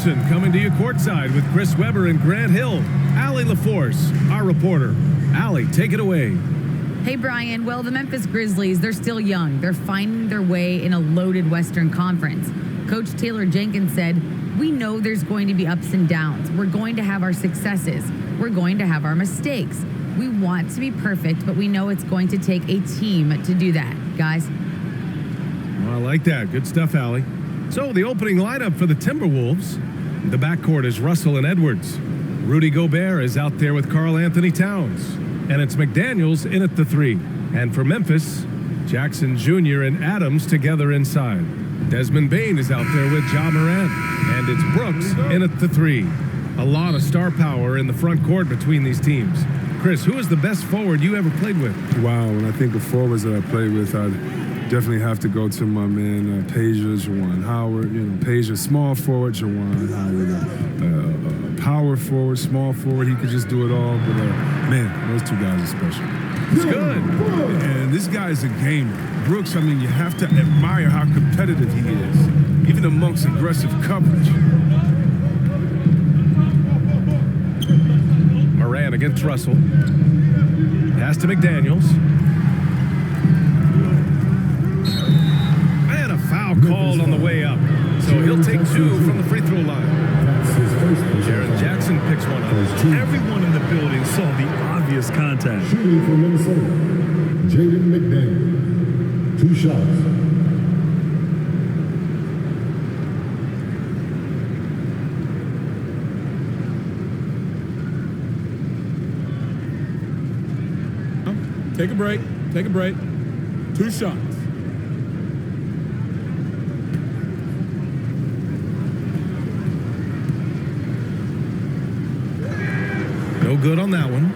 Wilson coming to you courtside with Chris Webber and Grant Hill. Allie LaForce, our reporter. Allie, take it away. Hey, Brian. Well, the Memphis Grizzlies, they're still young. They're finding their way in a loaded Western Conference. Coach Taylor Jenkins said, "We know there's going to be ups and downs. We're going to have our successes. We're going to have our mistakes. We want to be perfect, but we know it's going to take a team to do that, guys." Well, I like that. Good stuff, Allie. So, the opening lineup for the Timberwolves. The backcourt is Russell and Edwards. Rudy Gobert is out there with Karl Anthony Towns. And it's McDaniels in at the 3. And for Memphis, Jackson Jr. and Adams together inside. Desmond Bane is out there with Ja Morant. And it's Brooks in at the 3. A lot of star power in the front court between these teams. Chris, who is the best forward you ever played with? Wow, when I think of forwards that I played with, I'd definitely have to go to my man Peja, Juwan Howard. You know, Peja, small forward, Juwan Howard, power forward, small forward. He could just do it all. But man, those two guys are special. It's good. And this guy is a gamer. Brooks, I mean, you have to admire how competitive he is, even amongst aggressive coverage. Moran against Russell. Pass to McDaniels. And a foul called on the way up. So he'll take 2 from the free throw line. Jaren Jackson picks one up. Everyone in the building saw the obvious contact. Shooting for Minnesota, Jaden McDaniel. 2 shots. Take a break. Take a break. 2 shots. No good on that one.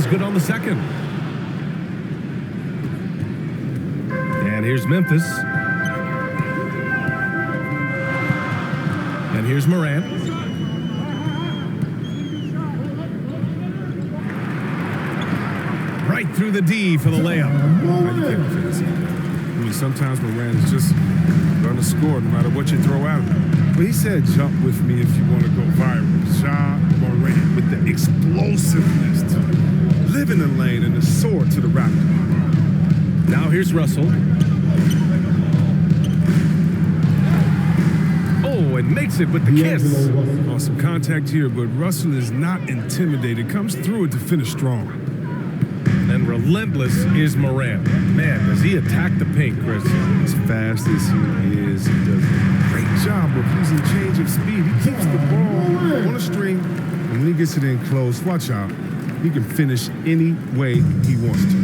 Good on the second. And here's Memphis. And here's Morant. Right through the D for the layup. You can't defend this. I mean, sometimes Morant is just going to score no matter what you throw at him. But he said, "Jump with me if you want to go viral." Ja Morant with the explosiveness to live in the lane and the sword to the Raptor. Now here's Russell. Oh, and makes it with the kiss. Awesome contact here, but Russell is not intimidated. Comes through it to finish strong. And relentless is Morant. Man, does he attack the paint, Chris. As fast as he is, he does a great job of using change of speed. He keeps the ball on a string, and when he gets it in close, watch out. He can finish any way he wants to.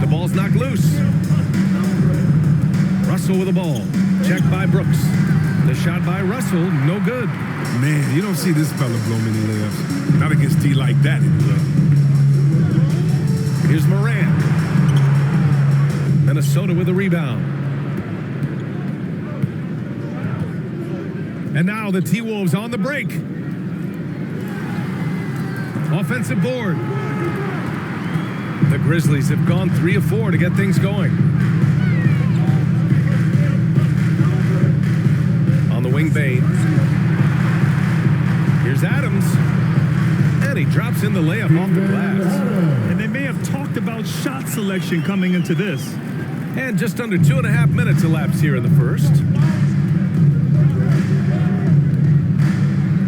The ball's knocked loose. Russell with the ball. Checked by Brooks. The shot by Russell, no good. Man, you don't see this fella blow many layups. Not against D like that, anyway. Here's Morant. Minnesota with a rebound. And now the T-Wolves on the break. Offensive board. The Grizzlies have gone 3 of 4 to get things going. On the wing, Bane. Here's Adams. And he drops in the layup off the glass. And they may have talked about shot selection coming into this. And just under 2.5 minutes elapsed here in the first.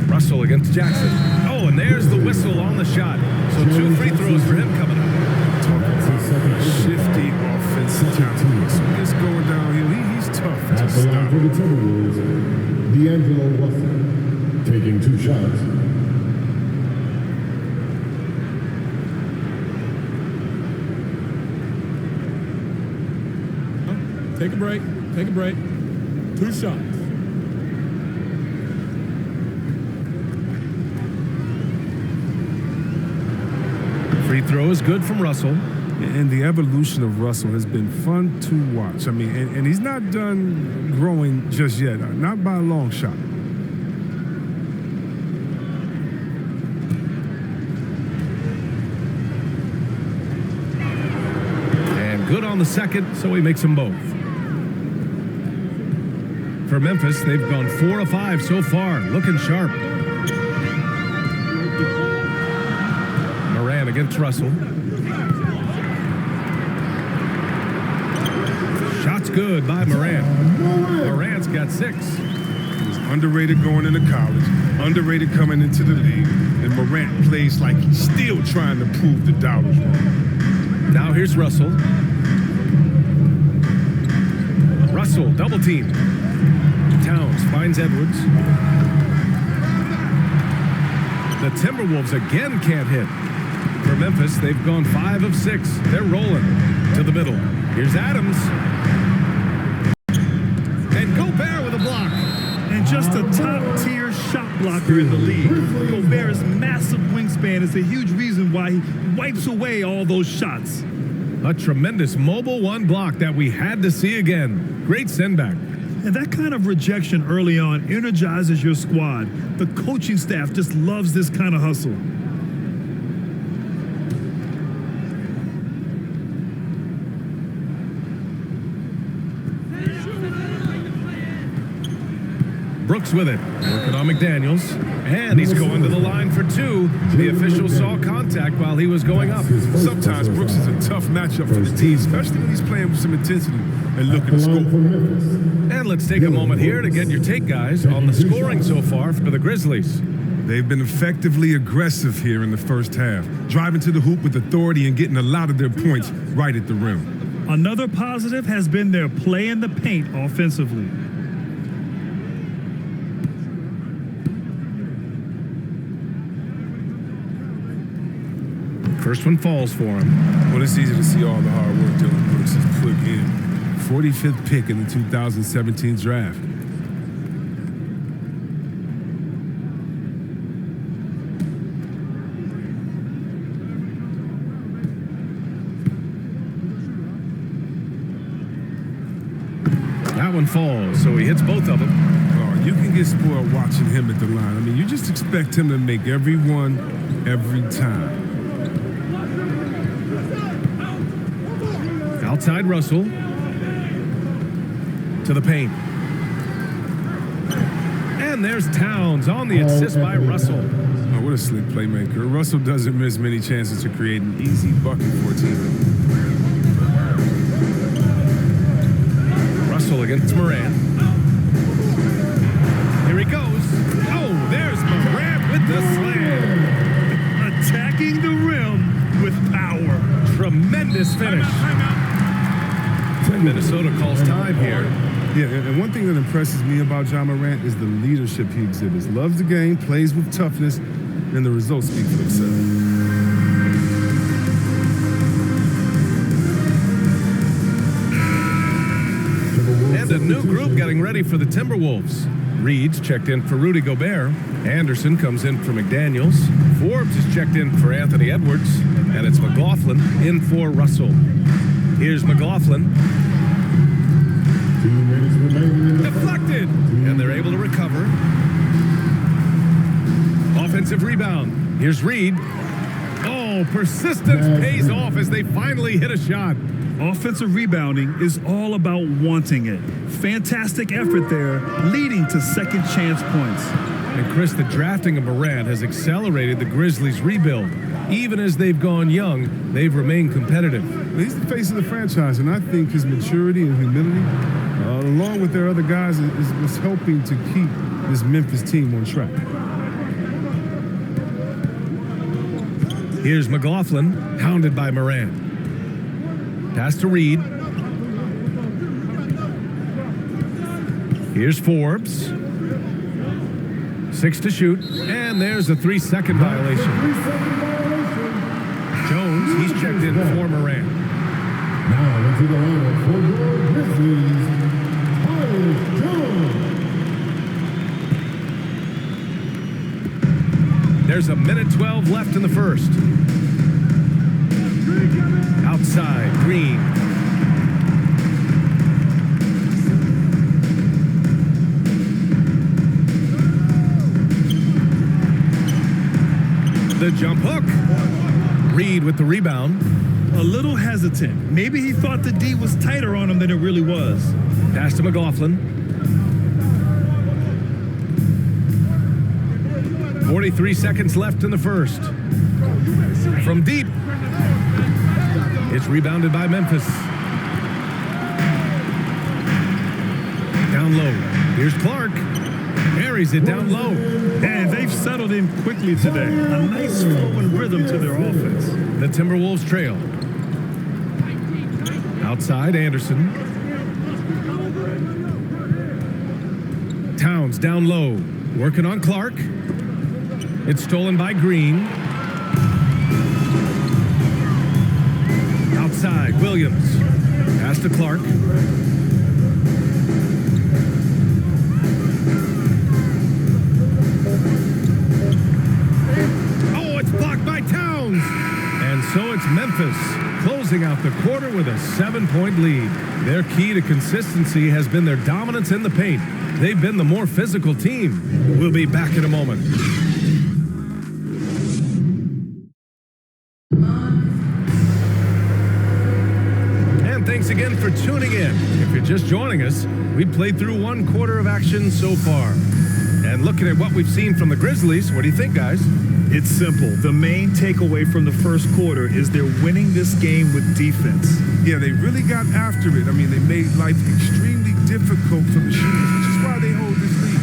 Russell against Jackson. Oh, and there's the whistle on the shot. So 2 free throws for him coming up. Shifty offensive talent. It's going downhill. He's tough to stop. For the Timberwolves, D'Angelo Russell, taking 2 shots. Take a break. Take a break. 2 shots. Free throw is good from Russell. And the evolution of Russell has been fun to watch. I mean, and he's not done growing just yet, not by a long shot. And good on the second, so he makes them both. For Memphis, they've gone 4 of 5 so far, looking sharp. Moran against Russell. Shot's good by Moran. Moran's got 6. He was underrated going into college, underrated coming into the league, and Morant plays like he's still trying to prove the doubters wrong. Now here's Russell. Russell, double team. Towns finds Edwards. The Timberwolves again can't hit. For Memphis, they've gone 5 of 6. They're rolling to the middle. Here's Adams. And Gobert with a block. And just a top-tier shot blocker in the league. Gobert's massive wingspan is a huge reason why he wipes away all those shots. A tremendous mobile 1 block that we had to see again. Great send-back. And that kind of rejection early on energizes your squad. The coaching staff just loves this kind of hustle. Brooks with it. Working on McDaniels. And he's going to the line for 2. The official saw contact while he was going up. Sometimes Brooks is a tough matchup for the team, especially when he's playing with some intensity and looking to score. And let's take a moment here to get your take, guys, on the scoring so far for the Grizzlies. They've been effectively aggressive here in the first half, driving to the hoop with authority and getting a lot of their points right at the rim. Another positive has been their play in the paint offensively. First one falls for him. Well, it's easy to see all the hard work Dylan Brooks has put in. 45th pick in the 2017 draft. That one falls, so he hits both of them. Oh, you can get spoiled watching him at the line. I mean, you just expect him to make every one, every time. Outside Russell. To the paint. And there's Towns on the assist by Russell. Oh, what a slick playmaker. Russell doesn't miss many chances to create an easy bucket for a team. Russell against Moran. Here he goes. Oh, there's Moran with the slam. Attacking the rim with power. Tremendous finish. And Minnesota calls time here. Yeah, and one thing that impresses me about Ja Morant is the leadership he exhibits. Loves the game, plays with toughness, and the results speak for themselves. And a new group getting ready for the Timberwolves. Reed's checked in for Rudy Gobert. Anderson comes in for McDaniels. Forbes is checked in for Anthony Edwards. And it's McLaughlin in for Russell. Here's McLaughlin. Deflected. And they're able to recover. Offensive rebound. Here's Reed. Oh, persistence pays off as they finally hit a shot. Offensive rebounding is all about wanting it. Fantastic effort there, leading to second chance points. And Chris, the drafting of Morant has accelerated the Grizzlies' rebuild. Even as they've gone young, they've remained competitive. He's the face of the franchise, and I think his maturity and humility, along with their other guys, is helping to keep this Memphis team on track. Here's McLaughlin, hounded by Morant. Pass to Reed. Here's Forbes. 6 to shoot, and there's a 3-second violation. Jones, he's checked in for Morant. Now into the lineup for your Grizzlies, Tyus Jones. There's a minute 12 left in the first. Outside, Green. The jump hook. Reed with the rebound. A little hesitant. Maybe he thought the D was tighter on him than it really was. Pass to McLaughlin. 43 seconds left in the first. From deep. It's rebounded by Memphis. Down low. Here's Clark. Carries it down low. And they've settled in quickly today. A nice flow and rhythm to their offense. The Timberwolves trail. Outside, Anderson. Towns down low. Working on Clark. It's stolen by Green. Outside, Williams. Pass to Clark. Oh, it's blocked by Towns. And so it's Memphis closing out the quarter with a 7-point lead. Their key to consistency has been their dominance in the paint. They've been the more physical team. We'll be back in a moment. And thanks again for tuning in. If you're just joining us, we've played through one quarter of action so far. And looking at what we've seen from the Grizzlies, what do you think, guys? It's simple. The main takeaway from the first quarter is they're winning this game with defense. Yeah, they really got after it. I mean, they made life extremely difficult for the shooters, which is why they hold this lead.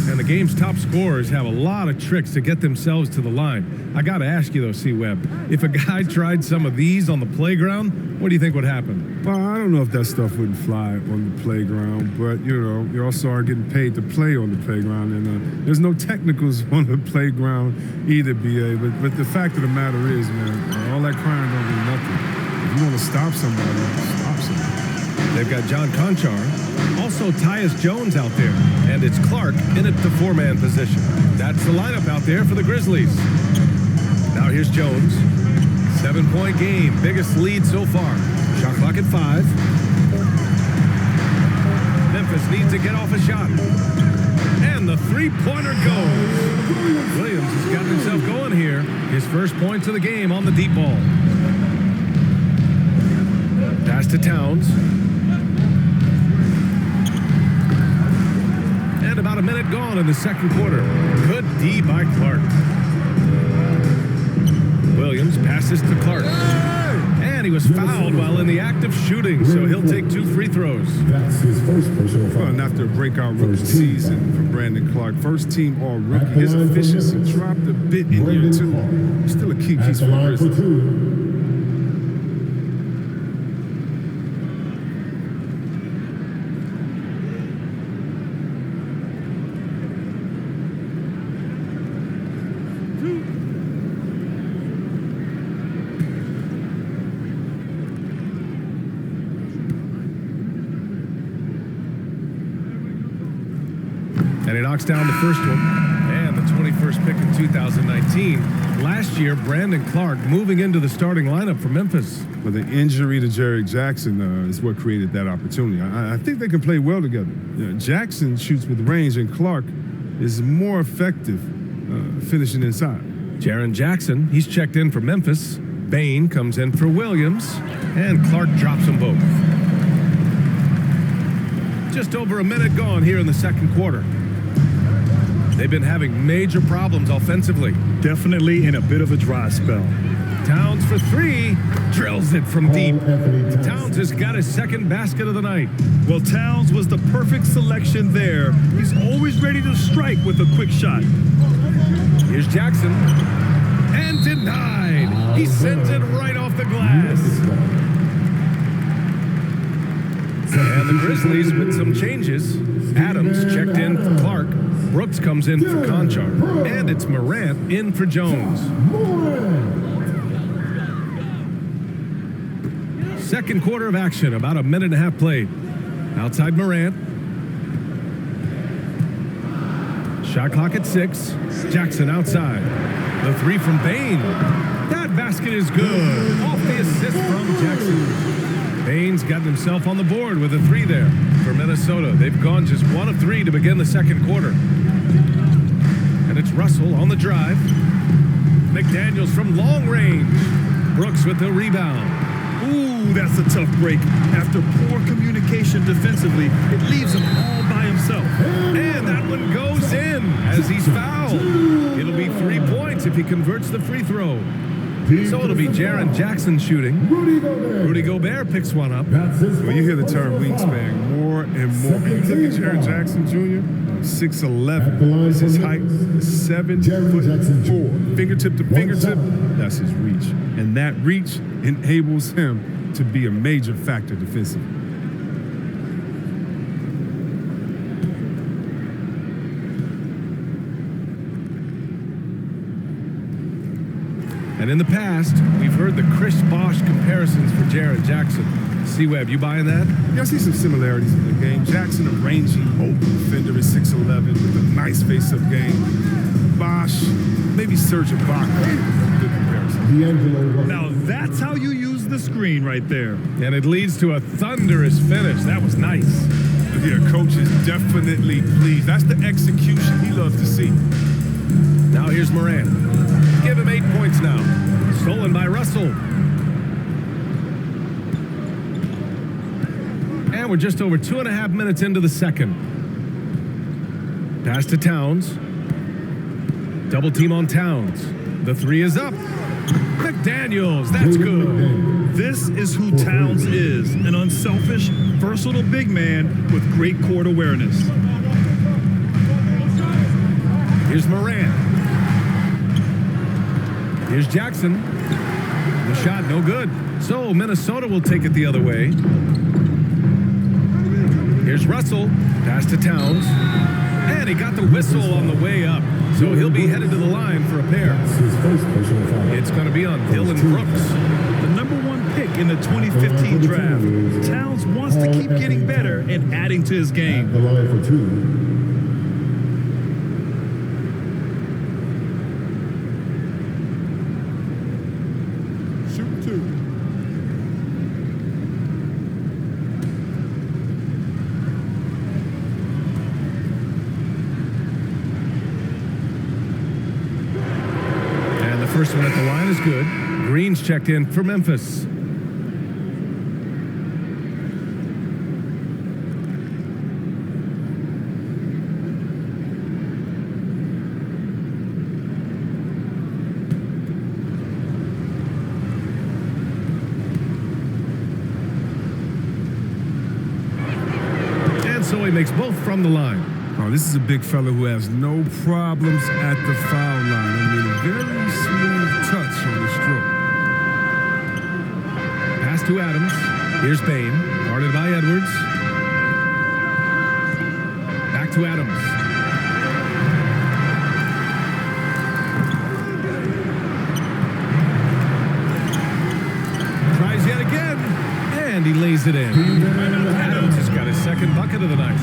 And the game's top scorers have a lot of tricks to get themselves to the line. I got to ask you, though, C-Web, if a guy tried some of these on the playground, what do you think would happen? Well, I don't know if that stuff wouldn't fly on the playground, but, you know, you also are getting paid to play on the playground, and there's no technicals on the playground either, B.A., but the fact of the matter is, man, all that crying don't do nothing. If you want to stop somebody, stop somebody. They've got John Conchar, also Tyus Jones out there, and it's Clark in at the four-man position. That's the lineup out there for the Grizzlies. Now here's Jones. 7-point game, biggest lead so far. Shot clock at 5. Memphis needs to get off a shot. And the three-pointer goes. Williams has got himself going here. His first points of the game on the deep ball. Pass to Towns. And about a minute gone in the second quarter. Good D by Clark. Williams passes to Clark. And he was fouled while in the act of shooting, so he'll take 2 free throws. That's his first personal foul. Well, and after a breakout rookie season for Brandon Clark, first team all-rookie, his efficiency dropped a bit in year 2. Still a key piece for the Grizzlies. And he knocks down the first one. And the 21st pick in 2019. Last year, Brandon Clark moving into the starting lineup for Memphis. But the injury to Jerry Jackson is what created that opportunity. I think they can play well together. You know, Jackson shoots with range, and Clark is more effective finishing inside. Jaren Jackson, he's checked in for Memphis. Bain comes in for Williams. And Clark drops them both. Just over a minute gone here in the second quarter. They've been having major problems offensively. Definitely in a bit of a dry spell. Towns for 3, drills it from deep. Towns has got his second basket of the night. Well, Towns was the perfect selection there. He's always ready to strike with a quick shot. Here's Jackson. And denied. He sends it right off the glass. And the Grizzlies with some changes. Adams checked in for Clark. Brooks comes in for Conchar. And it's Morant in for Jones. Second quarter of action, about a minute and a half played. Outside Morant. Shot clock at 6. Jackson outside. The 3 from Bain. That basket basket is good. Off the assist from Jackson. Baines got himself on the board with a 3 there for Minnesota. They've gone just 1 of 3 to begin the second quarter. And it's Russell on the drive. McDaniels from long range. Brooks with the rebound. Ooh, that's a tough break. After poor communication defensively, it leaves him all by himself. And that one goes in as he's fouled. It'll be 3 points if he converts the free throw. So it'll be Jaren Jackson shooting. Rudy Gobert picks one up. When you hear the term wingspan more and more, look at Jaren Jackson Jr., 6'11". That's his height, 7'4". Fingertip to fingertip, that's his reach. And that reach enables him to be a major factor defensively. And in the past, we've heard the Chris Bosh comparisons for Jaren Jackson. C-Web, you buying that? Yeah, I see some similarities in the game. Jackson, a rangy, open defender at 6'11", with a nice face-up game. Bosh, maybe Serge Ibaka. Good comparison. Now that's how you use the screen right there. And it leads to a thunderous finish. That was nice. Yeah, coach is definitely pleased. That's the execution he loves to see. Now here's Morant. Give him 8 points now. Stolen by Russell. And we're just over 2.5 minutes into the second. Pass to Towns. Double team on Towns. The 3 is up. McDaniels, that's good. This is who Towns is, an unselfish, versatile big man with great court awareness. Here's Morant. Here's Jackson. The shot no good. So Minnesota will take it the other way. Here's Russell. Pass to Towns. And he got the whistle on the way up. So he'll be headed to the line for a pair. It's going to be on Dylan Brooks. The #1 pick in the 2015 draft. Towns wants to keep getting better and adding to his game. The line for 2. First one at the line is good. Green's checked in for Memphis. And so he makes both from the line. Oh, this is a big fella who has no problems at the foul line. I mean, a very smooth touch on the stroke. Pass to Adams. Here's Bain, guarded by Edwards. Back to Adams. Tries yet again, and he lays it in. Adams has got his second bucket of the night.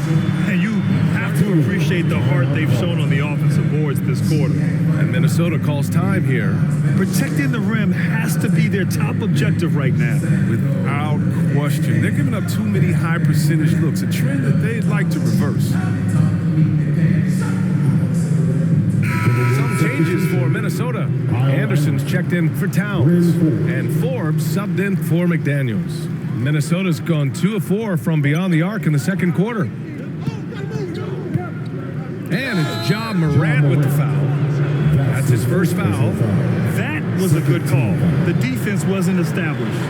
And you have to appreciate the heart they've shown on the offensive boards this quarter. And Minnesota calls time here. Protecting the rim has to be their top objective right now. Without question. They're giving up too many high percentage looks, a trend that they'd like to reverse. Some changes for Minnesota. Anderson's checked in for Towns. And Forbes subbed in for McDaniels. Minnesota's gone 2 of 4 from beyond the arc in the second quarter. And it's Ja Morant with the foul. That's his first foul. That was a good call. The defense wasn't established.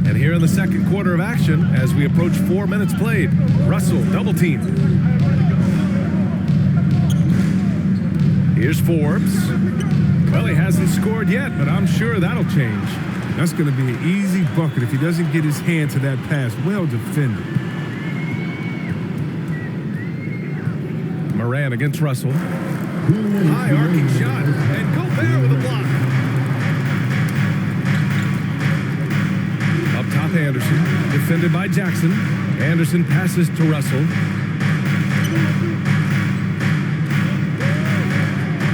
And here in the second quarter of action, as we approach 4 minutes played, Russell double team. Here's Forbes. Well, he hasn't scored yet, but I'm sure that'll change. That's going to be an easy bucket if he doesn't get his hand to that pass. Well defended. Morant against Russell. High arcing shot, and Gobert with a block. top Anderson. Defended by Jackson. Anderson passes to Russell.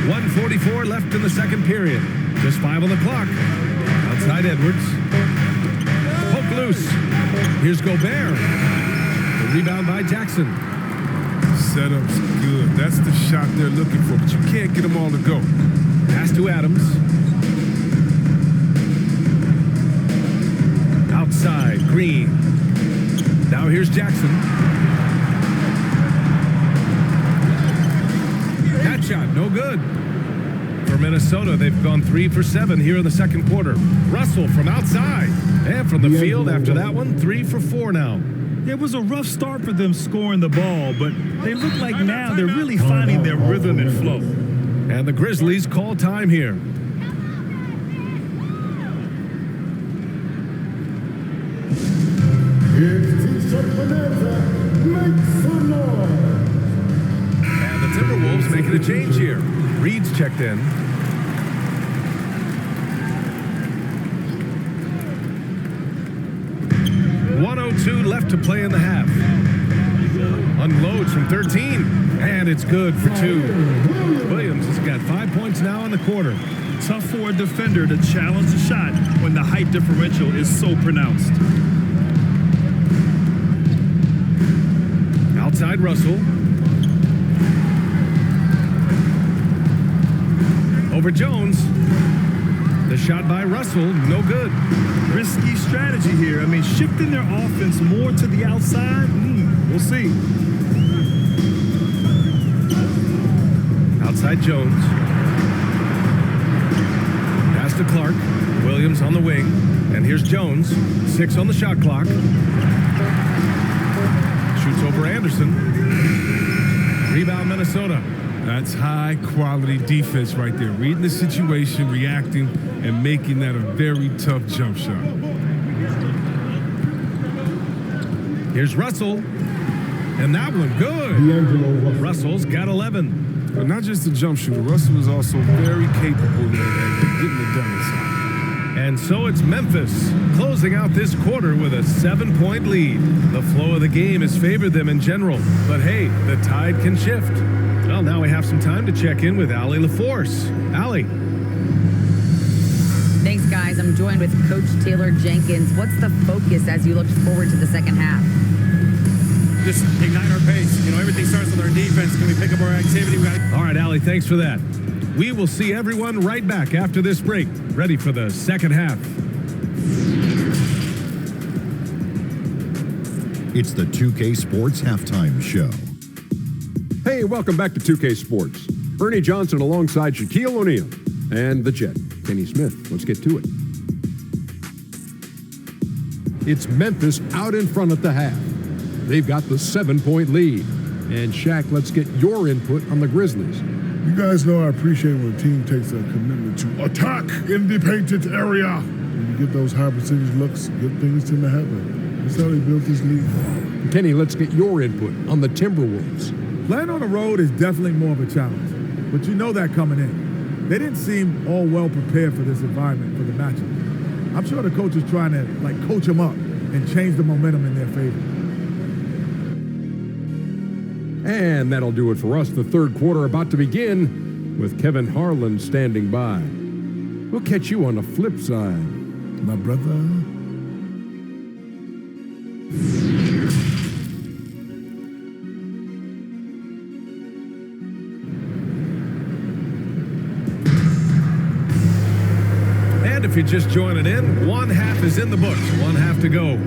1:44 left in the second period. Just 5 on the clock. Outside Edwards. Poke loose. Here's Gobert. The rebound by Jackson. Setup's good. That's the shot they're looking for, but you can't get them all to go. Pass to Adams. Outside, Green. Now here's Jackson. That shot, no good. For Minnesota, they've gone 3 for 7 here in the second quarter. Russell from outside. And from the field after that one, 3 for 4 now. It was a rough start for them scoring the ball, but they look like now they're really finding their rhythm and flow. And the Grizzlies call time here. It's T-shirt Bonanza. Make some noise. And the Timberwolves making a change here. Reed's checked in. .102 left to play in the half. Unloads from 13. And it's good for 2. Williams has got 5 points now in the quarter. Tough for a defender to challenge a shot when the height differential is so pronounced. Outside Russell. Over Jones. The shot by Russell, no good. Risky strategy here. I mean, shifting their offense more to the outside, we'll see. Outside Jones. Pass to Clark. Williams on the wing. And here's Jones. 6 on the shot clock. Shoots over Anderson. Rebound Minnesota. That's high-quality defense right there. Reading the situation, reacting, and making that a very tough jump shot. Here's Russell. And that one, good. Russell's got 11. But not just a jump shooter. Russell is also very capable at getting it done inside. And so it's Memphis closing out this quarter with a 7-point lead. The flow of the game has favored them in general. But hey, the tide can shift. Well, now we have some time to check in with Allie LaForce. Allie. Thanks, guys. I'm joined with Coach Taylor Jenkins. What's the focus as you look forward to the second half? Just ignite our pace. You know, everything starts with our defense. Can we pick up our activity? All right, Allie, thanks for that. We will see everyone right back after this break. Ready for the second half. It's the 2K Sports Halftime Show. Hey, welcome back to 2K Sports. Ernie Johnson alongside Shaquille O'Neal and the Jet, Kenny Smith. Let's get to it. It's Memphis out in front at the half. They've got the 7-point lead. And Shaq, let's get your input on the Grizzlies. You guys know I appreciate when a team takes a commitment to attack in the painted area. When you get those high percentage looks, good things tend to happen. That's how they built this league. Kenny, let's get your input on the Timberwolves. Playing on the road is definitely more of a challenge, but you know that coming in. They didn't seem all well prepared for this environment, for the matchup. I'm sure the coach is trying to coach them up and change the momentum in their favor. And that'll do it for us. The third quarter about to begin with Kevin Harlan standing by. We'll catch you on the flip side. My brother. And if you're just joining in, one half is in the books, one half to go.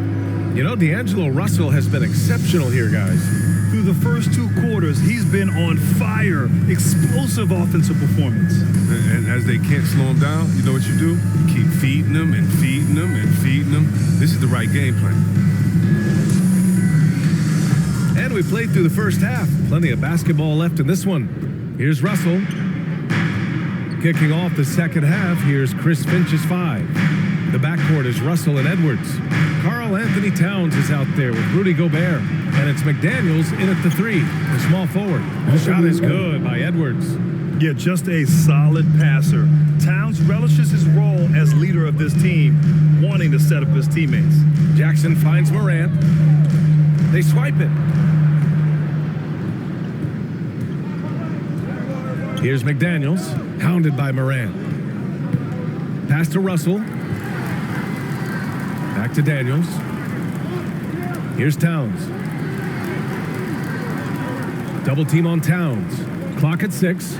You know, D'Angelo Russell has been exceptional here, guys. Through the first 2 quarters, he's been on fire. Explosive offensive performance. And as they can't slow him down, you know what you do? You keep feeding them and feeding them and feeding them. This is the right game plan. And we played through the first half. Plenty of basketball left in this one. Here's Russell. Kicking off the second half, here's Chris Finch's 5. The backcourt is Russell and Edwards. Karl Anthony Towns is out there with Rudy Gobert. And it's McDaniels in at the 3, the small forward. The shot is good by Edwards. Yeah, just a solid passer. Towns relishes his role as leader of this team, wanting to set up his teammates. Jackson finds Morant. They swipe it. Here's McDaniels, hounded by Morant. Pass to Russell. Back to Daniels. Here's Towns. Double team on Towns. Clock at 6.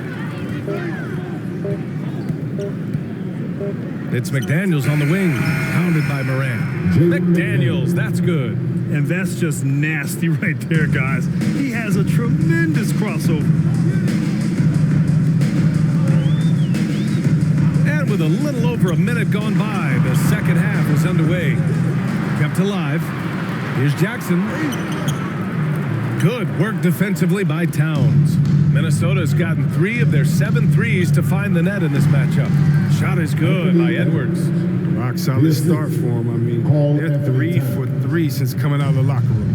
It's McDaniels on the wing, hounded by Morant. McDaniels, that's good. And that's just nasty right there, guys. He has a tremendous crossover. And with a little over a minute gone by, the second half is underway. Kept alive. Here's Jackson. Good work defensively by Towns. Minnesota's gotten 3 of their 7 threes to find the net in this matchup. Shot is good by Edwards. Rock solid start for him. I mean, they're 3 for 3 since coming out of the locker room.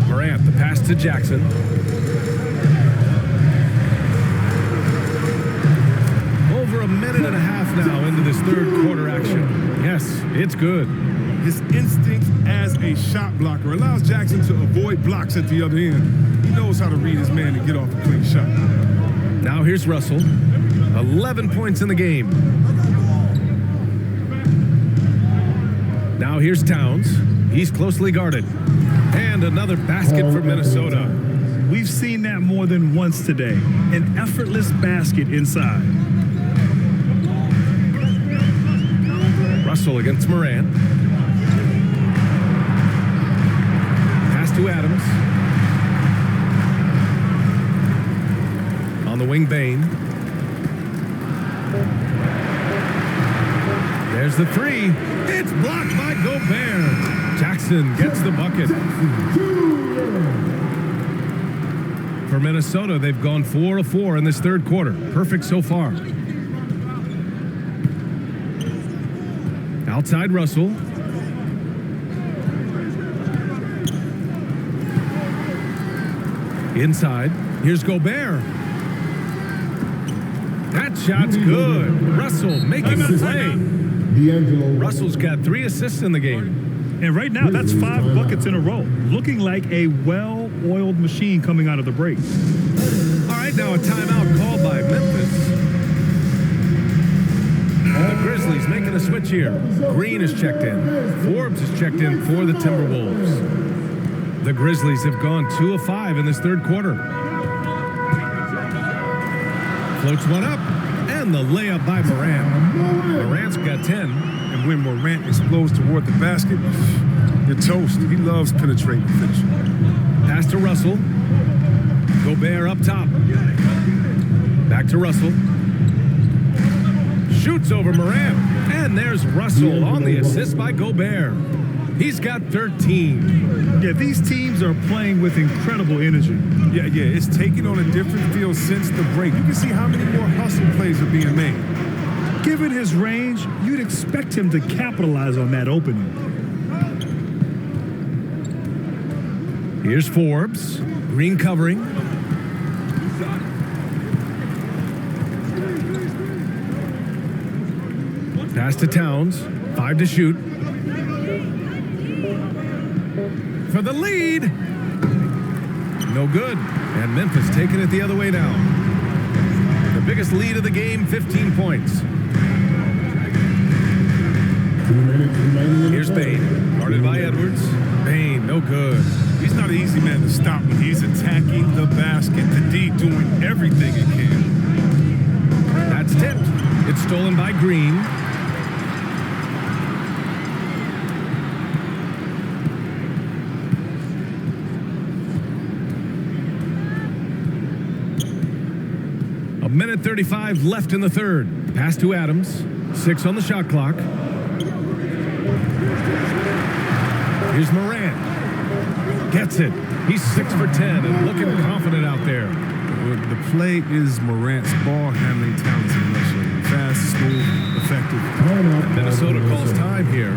Morant, the pass to Jackson. Over a minute and a half now into this third quarter action. Yes, it's good. His instinct as a shot blocker allows Jackson to avoid blocks at the other end. He knows how to read his man and get off a clean shot. Now here's Russell. 11 points in the game. Now here's Towns. He's closely guarded. And another basket for Minnesota. We've seen that more than once today. An effortless basket inside. Russell against Morant. Pass to Adams. On the wing, Bain. There's the 3. It's blocked by Gobert. Jackson gets the bucket. For Minnesota, they've gone 4 of 4 in this third quarter. Perfect so far. Outside Russell. Inside. Here's Gobert. That shot's good. Russell making a play. Russell's got 3 assists in the game. And right now, that's 5 buckets in a row. Looking like a well-oiled machine coming out of the break. All right, now a timeout called by Memphis. The Grizzlies making a switch here. Green is checked in. Forbes is checked in for the Timberwolves. The Grizzlies have gone 2 of 5 in this third quarter. Floats one up, and the layup by Morant. Morant's got 10. And when Morant explodes toward the basket, you're toast. He loves penetrating finish. Pass to Russell. Gobert up top. Back to Russell. Shoots over Morant. And there's Russell on the assist by Gobert. He's got 13. Yeah, these teams are playing with incredible energy. Yeah, it's taken on a different feel since the break. You can see how many more hustle plays are being made. Given his range, you'd expect him to capitalize on that opening. Here's Forbes. Green covering. Pass to Towns. 5 to shoot. For the lead. No good. And Memphis taking it the other way now. The biggest lead of the game, 15 points. Here's Bain, guarded by Edwards. Bain, no good. He's not an easy man to stop when he's attacking the basket. The D doing everything he can. That's tipped. It's stolen by Green. A minute 35 left in the third. Pass to Adams. 6 on the shot clock. Here's Morant. Gets it. He's 6 for 10 and looking confident out there. The play is Morant's ball handling talents in Russia. Fast, smooth, effective. Minnesota calls time here.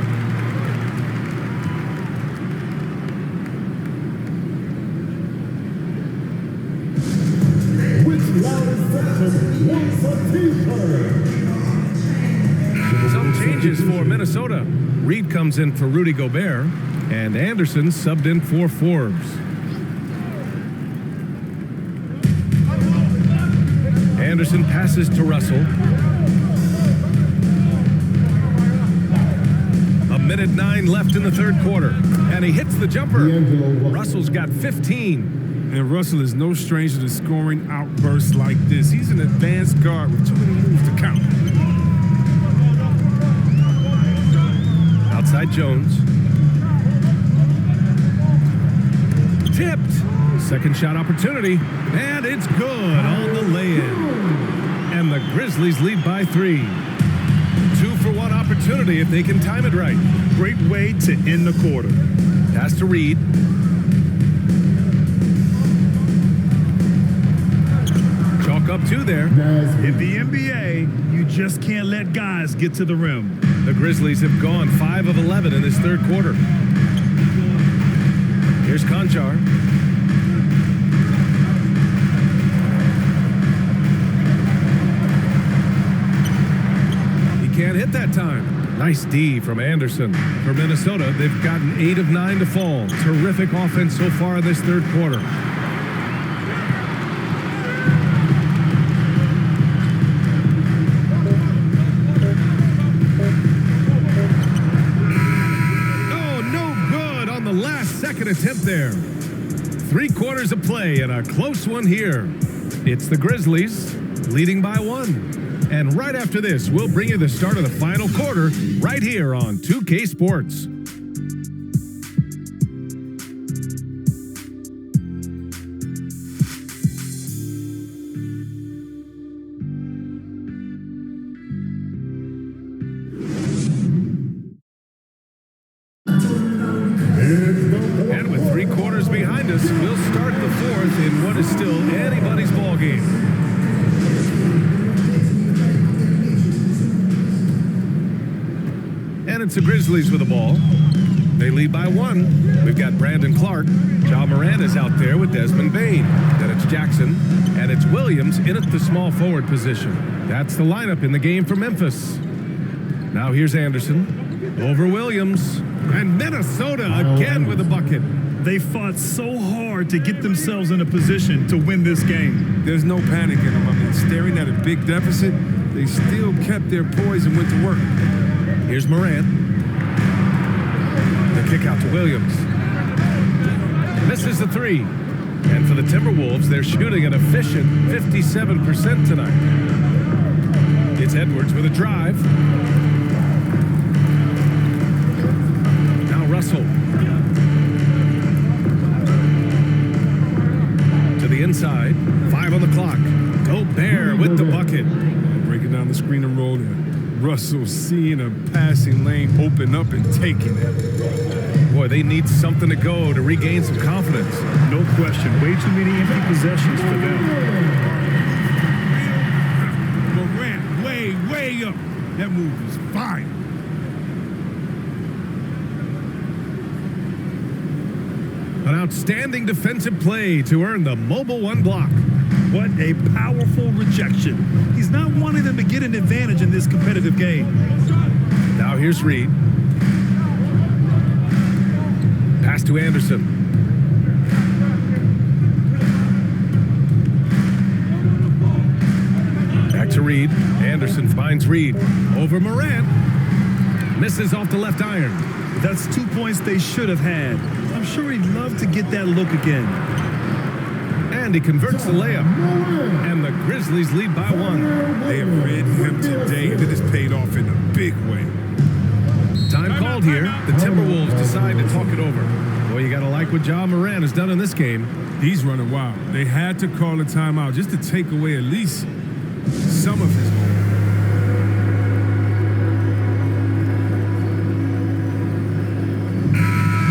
Some changes for Minnesota. Reed comes in for Rudy Gobert, and Anderson subbed in for Forbes. Anderson passes to Russell. A minute 9 left in the third quarter, and he hits the jumper. Russell's got 15. And Russell is no stranger to scoring outbursts like this. He's an advanced guard with too many moves to count. Outside Jones. Tipped. Second shot opportunity. And it's good on the lay-in. And the Grizzlies lead by 3. 2-for-1 opportunity if they can time it right. Great way to end the quarter. Pass to Reed. Chalk up 2 there. In the NBA, you just can't let guys get to the rim. The Grizzlies have gone 5 of 11 in this third quarter. Here's Conchar. He can't hit that time. Nice D from Anderson. For Minnesota, they've gotten 8 of 9 to fall. Terrific offense so far in this third quarter. Second attempt there. 3 quarters of play and a close one here. It's the Grizzlies leading by 1. And right after this, we'll bring you the start of the final quarter right here on 2K Sports. And with 3 quarters behind us, we'll start the fourth in what is still anybody's ball game. And it's the Grizzlies with the ball. They lead by 1. We've got Brandon Clark. Ja Morant is out there with Desmond Bane. Then it's Jackson. And it's Williams in at the small forward position. That's the lineup in the game for Memphis. Now here's Anderson. Over Williams. And Minnesota again with a bucket. They fought so hard to get themselves in a position to win this game. There's no panic in them. I mean, staring at a big deficit, they still kept their poise and went to work. Here's Morant. The kick out to Williams. Misses the 3. And for the Timberwolves, they're shooting an efficient 57% tonight. It's Edwards with a drive. Now Russell. To the inside. 5 on the clock. Gobert with the bucket. Breaking down the screen and roll there. Russell seeing a passing lane open up and taking it. Boy, they need something to go to regain some confidence. No question. Way too many empty possessions for them. Morant way up. That move is fine. An outstanding defensive play to earn the mobile 1 block. What a powerful rejection. He's not wanting them to get an advantage in this competitive game. Now here's Reed. Pass to Anderson. Back to Reed. Anderson finds Reed. Over Morant. Misses off the left iron. That's 2 points they should have had. I'm sure he'd love to get that look again. And he converts the layup. And the Grizzlies lead by 1. They have read him today, and it has paid off in a big way. Time called here. The Timberwolves decide to talk it over. Boy, you got to like what Ja Morant has done in this game. He's running wild. They had to call a timeout just to take away at least some of his momentum.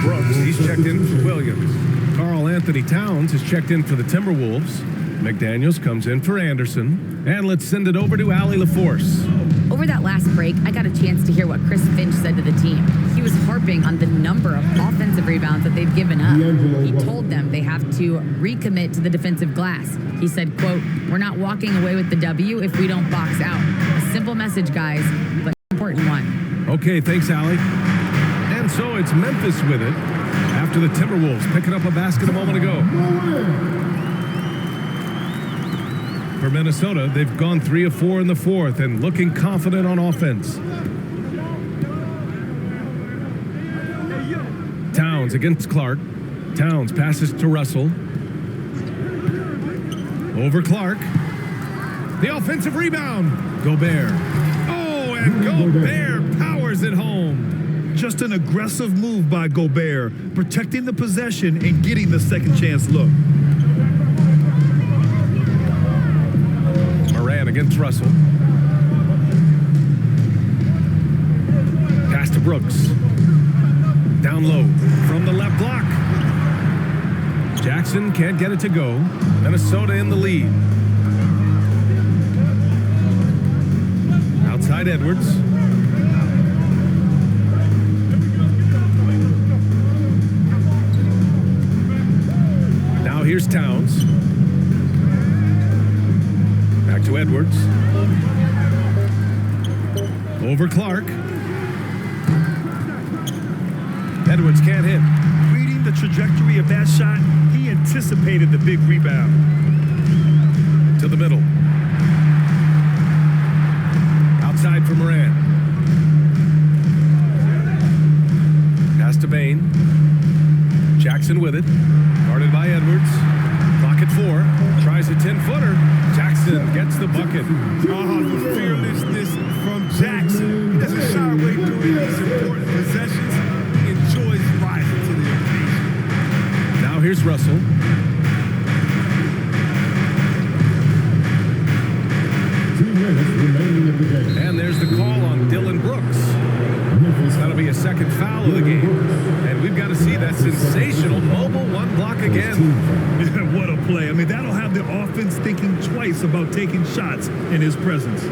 Brooks, he's checked in for Williams. Karl Anthony Towns has checked in for the Timberwolves. McDaniels comes in for Anderson. And let's send it over to Allie LaForce. Over that last break, I got a chance to hear what Chris Finch said to the team. He he was harping on the number of offensive rebounds that they've given up. He told them they have to recommit to the defensive glass. He said, quote, "We're not walking away with the W if we don't box out." A simple message, guys, but an important one. Okay, thanks, Allie. And so it's Memphis with it after the Timberwolves picking up a basket a moment ago. For Minnesota, they've gone 3 of 4 in the fourth and looking confident on offense. Towns against Clark. Towns passes to Russell. Over Clark. The offensive rebound. Gobert. Oh, and Gobert powers it home. Just an aggressive move by Gobert, protecting the possession and getting the second chance look. Moran against Russell. Pass to Brooks. Down low from the left block. Jackson can't get it to go. Minnesota in the lead. Outside Edwards. Now here's Towns. Back to Edwards. Over Clark. Edwards can't hit. Reading the trajectory of that shot, he anticipated the big rebound. To the middle. Outside for Moran. Pass to Bain. Jackson with it. Guarded by Edwards. Clock at 4. Tries a 10-footer. Jackson gets the bucket. Oh, the fearlessness from Jackson. He doesn't shy away during these important possessions. He enjoys rising to the occasion. Now here's Russell. And there's the call on Dylan Brooks. That'll be a second foul of the game. And we've got to see that sensational mobile one block again. What a play. I mean, that'll have the offense thinking twice about taking shots in his presence.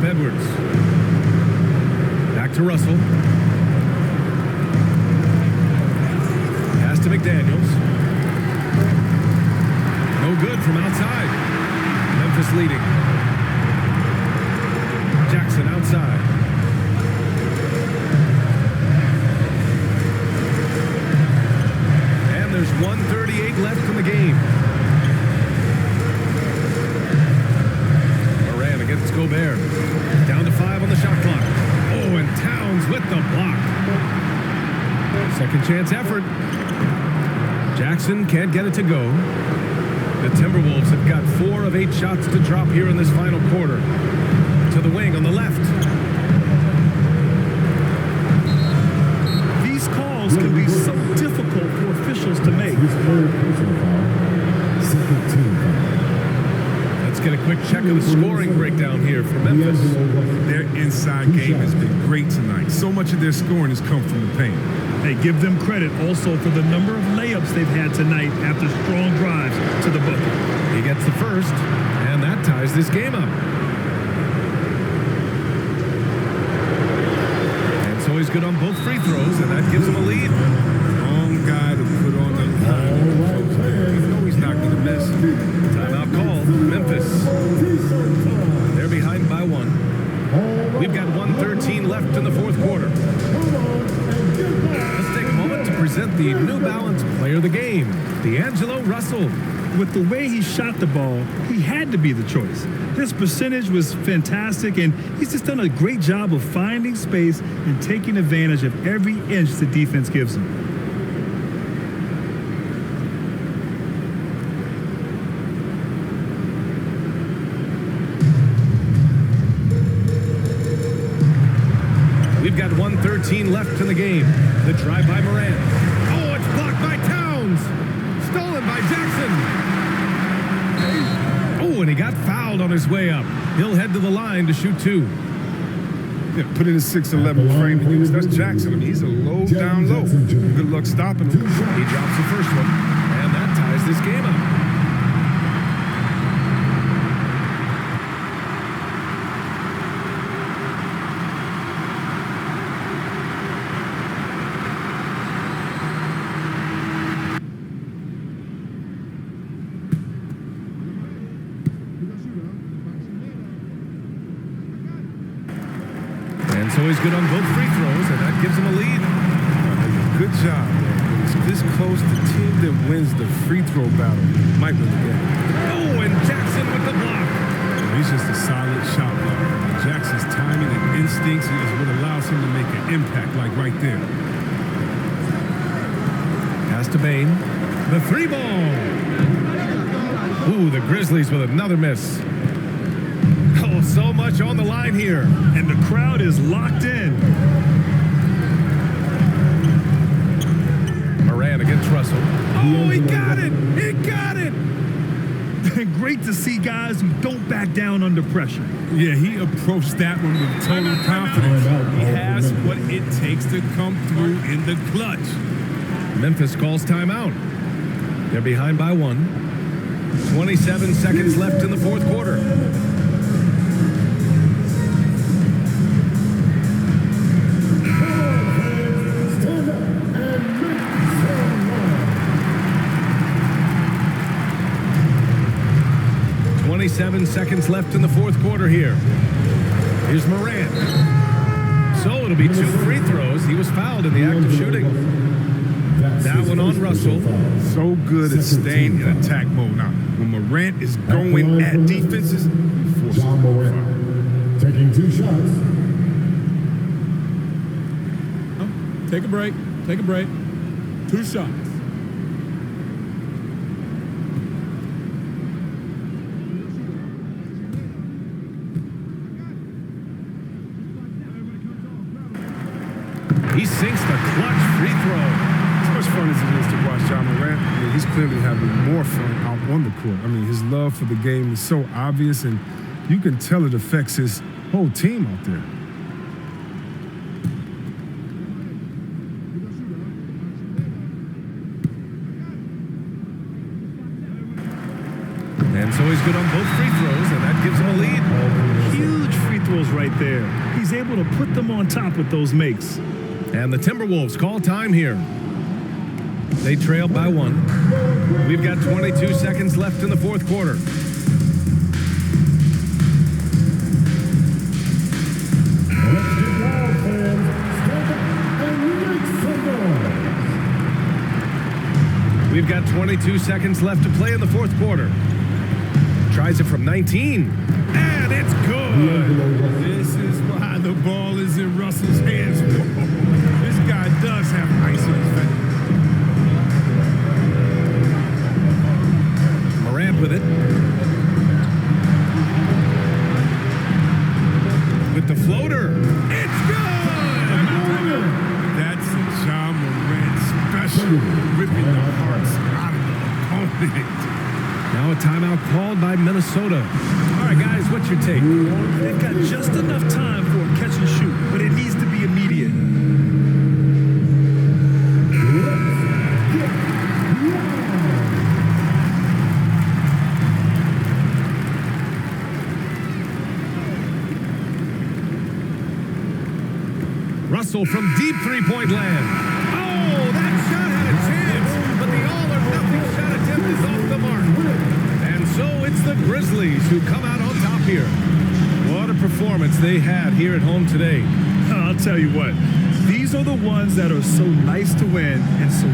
Edwards. Back to Russell. Pass to McDaniels. No good from outside. Memphis leading. Jackson outside. And there's 1:38 left in the game. Moran against Gobert. Down to 5 on the shot clock. Oh, and Towns with the block. Second chance effort. Jackson can't get it to go. The Timberwolves have got 4 of 8 shots to drop here in this final quarter. To the wing on the left. These calls can be so difficult for officials to make. Let's get a quick check of the scoring breakdown here for Memphis. Their inside game has been great tonight. So much of their scoring has come from the paint. Hey, give them credit also for the number of layups they've had tonight after strong drives to the bucket. He gets the first, and that ties this game up. And so he's good on both free throws, and that gives him a lead. Wrong guy to put on the line. You know he's not going to miss. Timeout called. Memphis. They're behind by 1. We've got 1:13 left in the fourth quarter. Let's take a moment to present the New Balance Player of the Game, D'Angelo Russell. With the way he shot the ball, he had to be the choice. His percentage was fantastic, and he's just done a great job of finding space and taking advantage of every inch the defense gives him. We've got 1:13 left in the game. The drive by Moran. Oh, it's blocked by Towns. Stolen by Jackson. Oh, and he got fouled on his way up. He'll head to the line to shoot 2. Yeah, put in a 6'11" frame to use. That's Jackson. I mean, he's a low down low. Good luck stopping him. He drops the first one, and that ties this game up. So he's good on both free throws, and that gives him a lead. Good job, man. It's this close. The team that wins the free throw battle might win the game. Oh, and Jackson with the block. He's just a solid shot blocker. Jackson's timing and instincts is what allows him to make an impact, like right there. Pass to Bain. The three ball. Ooh, the Grizzlies with another miss. Oh, so much on the line here. And the crowd is locked in. Moran against Russell. Oh, he got it! He got it! Great to see guys who don't back down under pressure. Yeah, he approached that one with total confidence. He has what it takes to come through in the clutch. Memphis calls timeout. They're behind by 1. 27 seconds left in the fourth quarter. Seconds left in the fourth quarter here. Here's Moran. So it'll be 2 free throws. He was fouled in the act of shooting. That one on Russell. So good at staying in attack mode. Now, when Morant is going at defenses, he forces them to foul. Taking 2 shots. Oh, take a break. Take a break. 2 shots. He sinks the clutch free throw. As much fun as it is to watch John Morant, I mean, he's clearly having more fun out on the court. I mean, his love for the game is so obvious, and you can tell it affects his whole team out there. And so he's good on both free throws, and that gives him a lead. Huge free throws right there. He's able to put them on top with those makes. And the Timberwolves call time here. They trail by 1. We've got 22 seconds left in the fourth quarter. We've got 22 seconds left to play in the fourth quarter. Tries it from 19. And it's good. This is why the ball is in Russell's hands. This guy does have ice in his face. Morant with it. With the floater. It's good! That's a John Morant special. Ripping the hearts out of the opponent. Now a timeout called by Minnesota. All right, guys, what's your take? They've got just enough time for a catch and shoot, but it needs to be immediate. Russell from deep three-point land. Oh, that shot had a chance, but the all-or-nothing shot attempt is off the mark. And so it's the Grizzlies who come out on top here. What a performance they had here at home today. I'll tell you what, these are the ones that are so nice to win and so